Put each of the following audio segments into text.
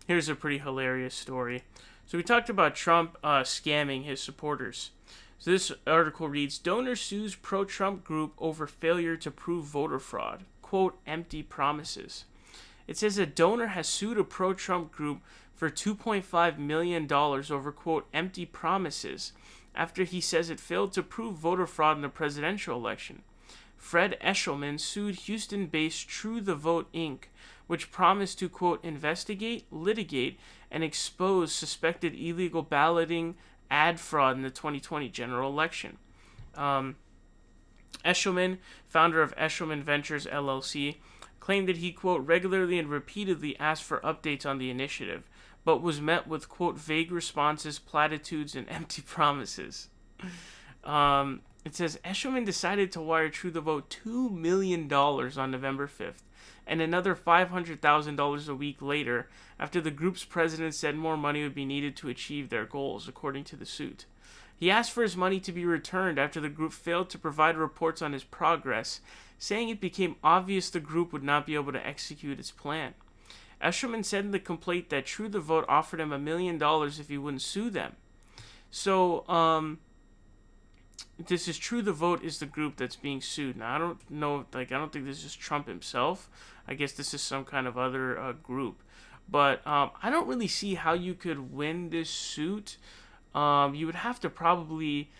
Here's a pretty hilarious story. So we talked about Trump scamming his supporters. So this article reads, Donor sues pro-Trump group over failure to prove voter fraud. Quote, empty promises. It says a donor has sued a pro-Trump group for $2.5 million over, quote, empty promises after he says it failed to prove voter fraud in the presidential election. Fred Eshelman sued Houston-based True the Vote Inc., which promised to, quote, investigate, litigate, and expose suspected illegal balloting ad fraud in the 2020 general election. Eshelman, founder of Eshelman Ventures LLC, claimed that he, quote, regularly and repeatedly asked for updates on the initiative, but was met with, quote, vague responses, platitudes, and empty promises. It says Eshelman decided to wire True the Vote $2 million on November 5th, and another $500,000 a week later, after the group's president said more money would be needed to achieve their goals, according to the suit. He asked for his money to be returned after the group failed to provide reports on his progress, saying it became obvious the group would not be able to execute its plan. Eshelman said in the complaint that True the Vote offered him $1 million if he wouldn't sue them. So, this is True the Vote is the group that's being sued. Now, I don't know, I don't think this is Trump himself. I guess this is some kind of other group. But I don't really see how you could win this suit. You would have to probably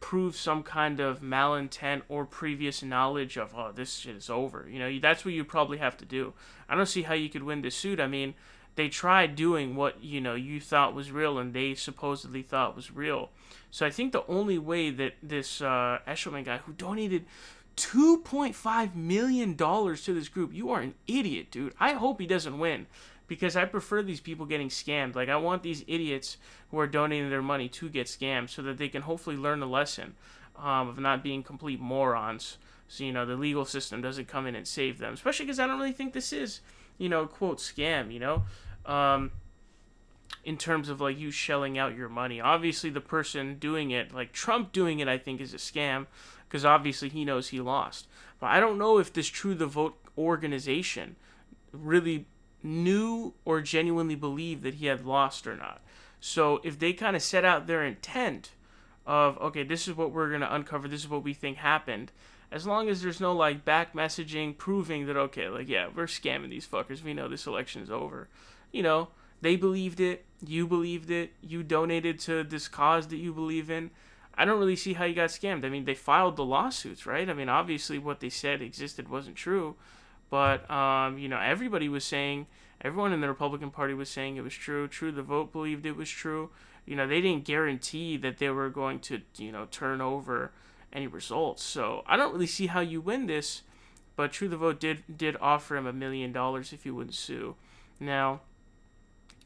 prove some kind of malintent or previous knowledge of, oh, this shit is over. That's what you probably have to do. I don't see how you could win this suit. I mean, they tried doing what, you thought was real and they supposedly thought was real. So I think the only way that this Eshelman guy who donated $2.5 million to this group, you are an idiot, dude. I hope he doesn't win, because I prefer these people getting scammed. Like, I want these idiots who are donating their money to get scammed so that they can hopefully learn a lesson of not being complete morons. So, the legal system doesn't come in and save them. Especially because I don't really think this is, quote, scam, in terms of, like, you shelling out your money. Obviously, the person doing it, like Trump doing it, I think is a scam, because obviously he knows he lost. But I don't know if this True the Vote organization really knew or genuinely believed that he had lost or not. So if they kind of set out their intent of, okay, this is what we're going to uncover, this is what we think happened, as long as there's no, like, back messaging proving that, okay, like, yeah, we're scamming these fuckers, we know this election is over. They believed it, you donated to this cause that you believe in. I don't really see how you got scammed. I mean, they filed the lawsuits, right? I mean, obviously what they said existed wasn't true, but, everybody was saying, everyone in the Republican Party was saying it was true. True the Vote believed it was true. They didn't guarantee that they were going to, turn over any results. So I don't really see how you win this, but True the Vote did offer him $1 million if he wouldn't sue. Now,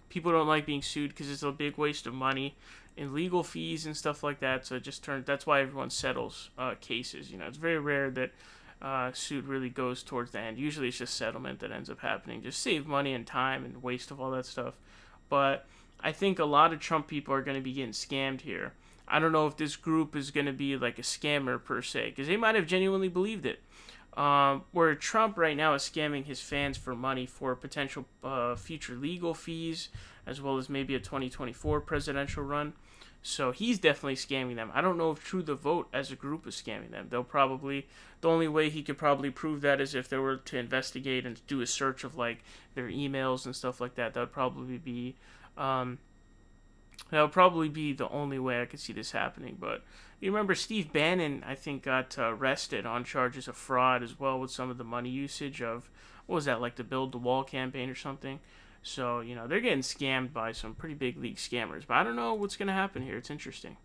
people don't like being sued because it's a big waste of money in legal fees and stuff like that. So that's why everyone settles cases. It's very rare that suit really goes towards the end. Usually it's just settlement that ends up happening. Just save money and time and waste of all that stuff. But I think a lot of Trump people are going to be getting scammed here. I don't know if this group is going to be like a scammer per se, because they might have genuinely believed it. Where Trump right now is scamming his fans for money for potential future legal fees, as well as maybe a 2024 presidential run. So he's definitely scamming them. I don't know if True the Vote as a group is scamming them. The only way he could probably prove that is if they were to investigate and do a search of, like, their emails and stuff like that. That would probably be the only way I could see this happening. But you remember Steve Bannon, I think, got arrested on charges of fraud as well with some of the money usage of, what was that, like the Build the Wall campaign or something. So, they're getting scammed by some pretty big league scammers. But I don't know what's going to happen here. It's interesting.